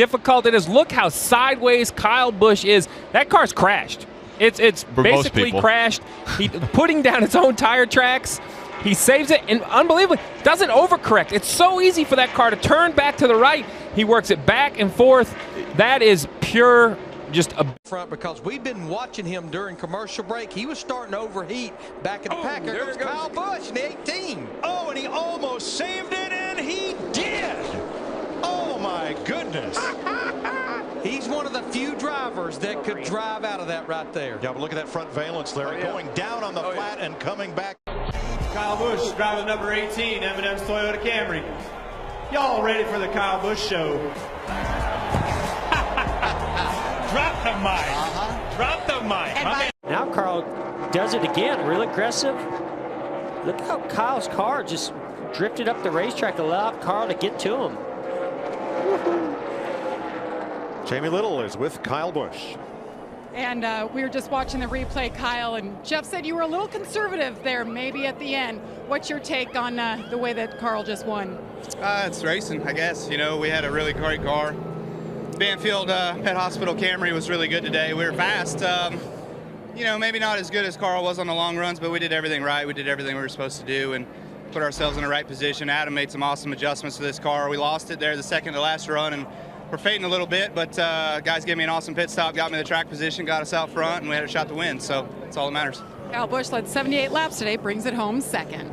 difficult it is. Look how sideways Kyle Busch is. That car's crashed. It's basically crashed. He putting down its own tire tracks. He saves it, and unbelievably, doesn't overcorrect. It's so easy for that car to turn back to the right. He works it back and forth. That is pure just a front, because we've been watching him during commercial break. He was starting to overheat back in the pack. There goes Kyle Busch in the 18. Oh, and he almost saved it, and he did. Oh, my goodness. He's one of the few drivers that could drive out of that right there. Yeah, but look at that front valence there. Going down on the flat and coming back. Kyle Busch driving number 18, M&M's Toyota Camry. Y'all ready for the Kyle Busch show? Drop the mic. Drop the mic. Now Carl does it again, real aggressive. Look how Kyle's car just drifted up the racetrack, allowed Carl to get to him. Jamie Little is with Kyle Busch. And we were just watching the replay, Kyle, and Jeff said you were a little conservative there, maybe at the end. What's your take on the way that Carl just won? It's racing, I guess. You know, we had a really great car. Banfield Pet Hospital Camry was really good today. We were fast. You know, maybe not as good as Carl was on the long runs, but we did everything right. We did everything we were supposed to do and put ourselves in the right position. Adam made some awesome adjustments to this car. We lost it there the second to last run, and we're fading a little bit, but guys gave me an awesome pit stop, got me the track position, got us out front, and we had a shot to win, so that's all that matters. Kyle Busch led 78 laps today, brings it home second.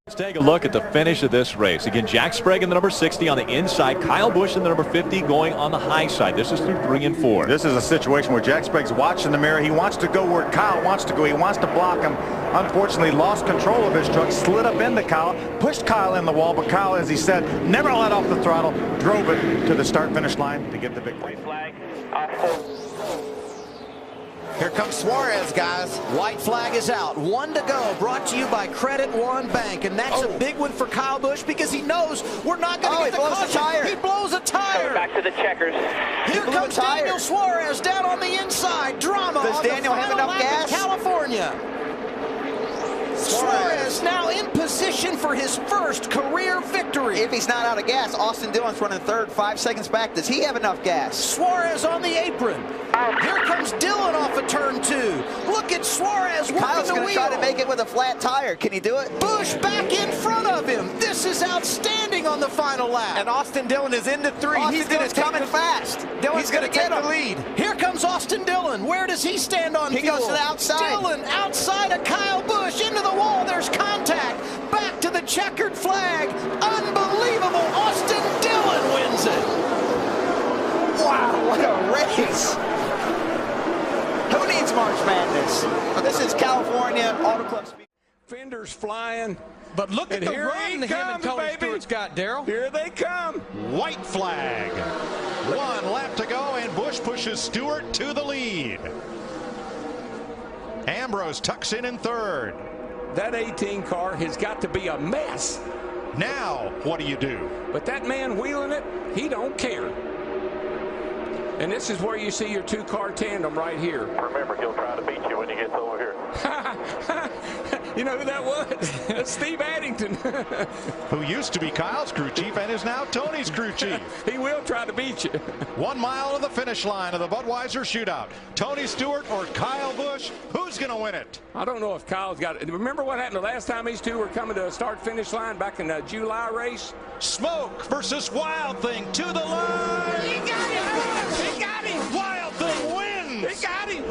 Let's take a look at the finish of this race. Again, Jack Sprague in the number 60 on the inside, Kyle Busch in the number 50 going on the high side. This is through 3 and 4. This is a situation where Jack Sprague's watching the mirror. He wants to go where Kyle wants to go. He wants to block him. Unfortunately, lost control of his truck, slid up into Kyle, pushed Kyle in the wall, but Kyle, as he said, never let off the throttle, drove it to the start-finish line to get the victory. Flag. Here comes Suarez, guys. White flag is out. 1 to go. Brought to you by Credit One Bank. And that's a big one for Kyle Busch because he knows we're not going to get the caution. He blows a tire. Back to the checkers. Here comes Daniel Suarez down on the inside. Drama. Does Daniel have enough gas? California. Suarez now in position for his first career victory. If he's not out of gas, Austin Dillon's running third, 5 seconds back. Does he have enough gas? Suarez on the apron. Here comes Dillon off of turn 2. Look at Suarez working Kyle's the wheel. going to try to make it with a flat tire. Can he do it? Busch back in front of him. This is outstanding on the final lap. And Austin Dillon is into 3. He's coming fast. Dillon's going to take the lead. Here comes Austin Dillon. Where does he stand on fuel? He goes to the outside. Dillon outside of Kyle Busch into the wall. There's contact. Back to the checkered flag. Unbelievable. Austin Dillon wins it. Wow, what a race. Who needs March Madness? This is California Auto Club speed. Fenders flying. But look at the run him and Tony Stewart's got, Darrell. Here they come. White flag. 1 lap to go, and Busch pushes Stewart to the lead. Ambrose tucks in third. That 18 car has got to be a mess. Now, what do you do? But that man wheeling it, he don't care. And this is where you see your 2-car tandem right here. Remember, he'll try to beat you when he gets over here. You know who that was? Steve Addington. Who used to be Kyle's crew chief and is now Tony's crew chief. He will try to beat you. 1 mile to the finish line of the Budweiser shootout. Tony Stewart or Kyle Busch, who's going to win it? I don't know if Kyle's got it. Remember what happened the last time these two were coming to a start-finish line back in the July race? Smoke versus Wild Thing to the line. He got him. He got him. Wild Thing wins. He got him.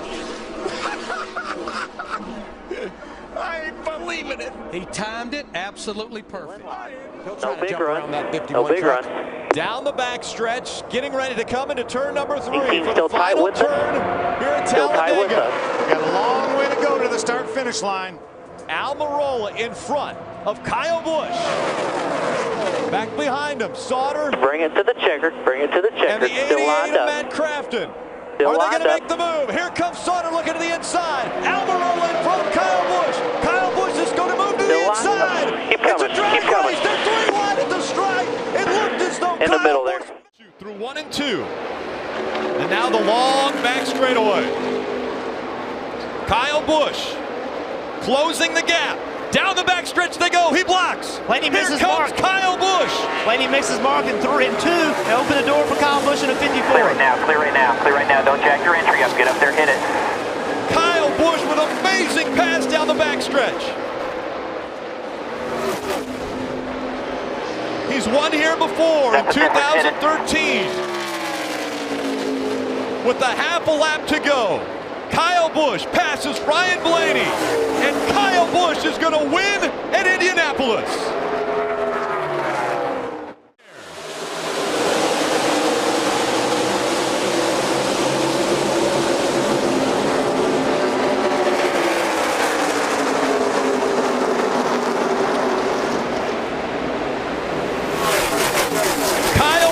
I ain't believing it. He timed it absolutely perfect. He'll try to jump around that 51 truck. Down the back stretch, getting ready to come into turn number 3 for still the final turn here at Talladega. Got a long way to go to the start-finish line. Almirola in front of Kyle Busch. Back behind him, Sauter. Bring it to the checker. Bring it to the checker. And the 88 Still lined of up. Matt Crafton. Still Are they going to lined make the move? Here comes Sauter looking to the inside. Almirola in front of Kyle Busch. Kyle Busch is going to move to the inside. It's a drag race. They're 3 wide at the stripe. It looked as though in the middle there. Through 1 and 2. And now the long back straightaway. Kyle Busch closing the gap. Down the back stretch they go. He blocks. Blaney misses Here comes mark. Kyle Busch. Blaney misses mark in 3 and 2. They open the door for Kyle Busch in a 50. Clear right now, clear right now, clear right now. Don't jack your entry up. Get up there, hit it. Kyle Busch with an amazing pass down the backstretch. He's won here before in 2013. With a half a lap to go, Kyle Busch passes Ryan Blaney, and Kyle Busch is going to win at Indianapolis.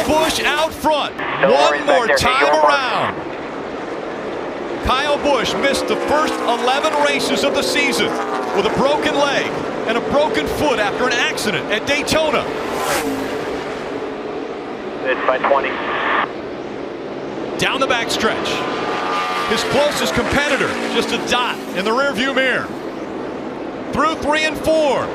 Busch out front. One more time around. Kyle Busch missed the first 11 races of the season with a broken leg and a broken foot after an accident at Daytona. It's by 20. Down the backstretch. His closest competitor, just a dot in the rearview mirror. Through 3 and 4.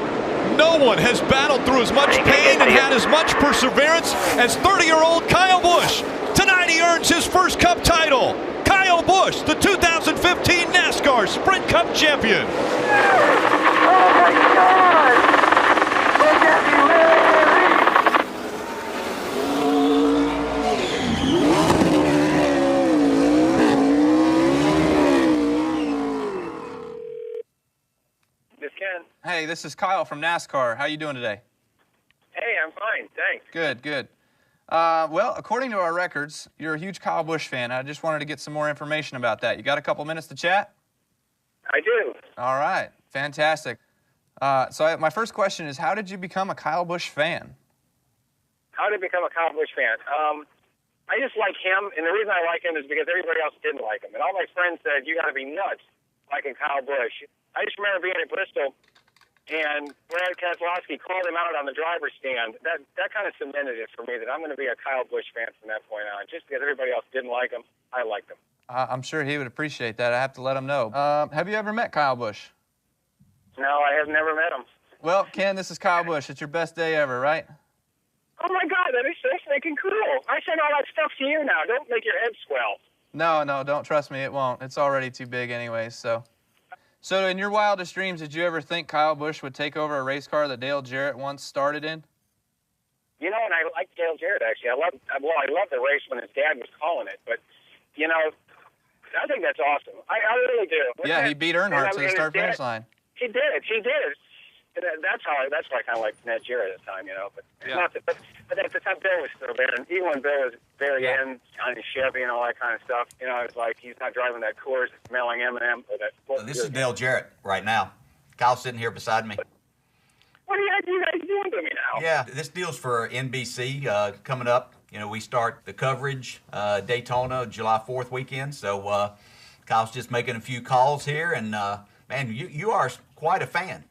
No one has battled through as much pain and had as much perseverance as 30-year-old Kyle Busch. Tonight he earns his first Cup title. Kyle Busch, the 2015 NASCAR Sprint Cup champion. Oh my God! Look at me, Larry! Hey, this is Kyle from NASCAR. How you doing today? Hey, I'm fine, thanks. Good, good. Well, according to our records, you're a huge Kyle Busch fan. I just wanted to get some more information about that. You got a couple minutes to chat? I do. All right, fantastic. My first question is, how did you become a Kyle Busch fan? How did I become a Kyle Busch fan? I just like him, and the reason I like him is because everybody else didn't like him. And all my friends said, you got to be nuts liking Kyle Busch. I just remember being at Bristol, and Brad Keselowski called him out on the driver's stand. That kind of cemented it for me that I'm going to be a Kyle Busch fan from that point on. Just because everybody else didn't like him, I liked him. I'm sure he would appreciate that. I have to let him know. Have you ever met Kyle Busch? No, I have never met him. Well, Ken, this is Kyle Busch. It's your best day ever, right? Oh, my God, that is so freaking cool. I sent all that stuff to you now. Don't make your head swell. No, don't trust me. It won't. It's already too big anyways, so. So in your wildest dreams, did you ever think Kyle Busch would take over a race car that Dale Jarrett once started in? You know, and I like Dale Jarrett, actually. I love the race when his dad was calling it, but, you know, I think that's awesome. I really do. Yeah, he beat Earnhardt to the start-finish line. He did. And that's why I kind of like Ned Jarrett at the time, you know. But not that, but at the time, Bill was still there, and even when Bill was very in on his Chevy and all that kind of stuff, you know, it's like he's not driving that Coors, smelling M&M. This is Dale Jarrett right now. Kyle's sitting here beside me. What are you guys doing to me now? Yeah, this deal's for NBC coming up. You know, we start the coverage Daytona July 4th weekend, so Kyle's just making a few calls here, and man, you are quite a fan.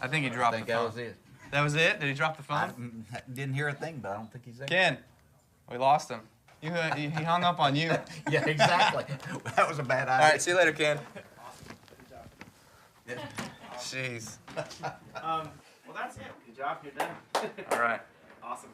I think he dropped the phone. That was it. That was it? Did he drop the phone? I didn't hear a thing, but I don't think he's there. Ken, we lost him. He hung up on you. Yeah, exactly. That was a bad idea. All right, see you later, Ken. Yeah. Jeez. Well, that's it. Good job. You're done. All right. Awesome.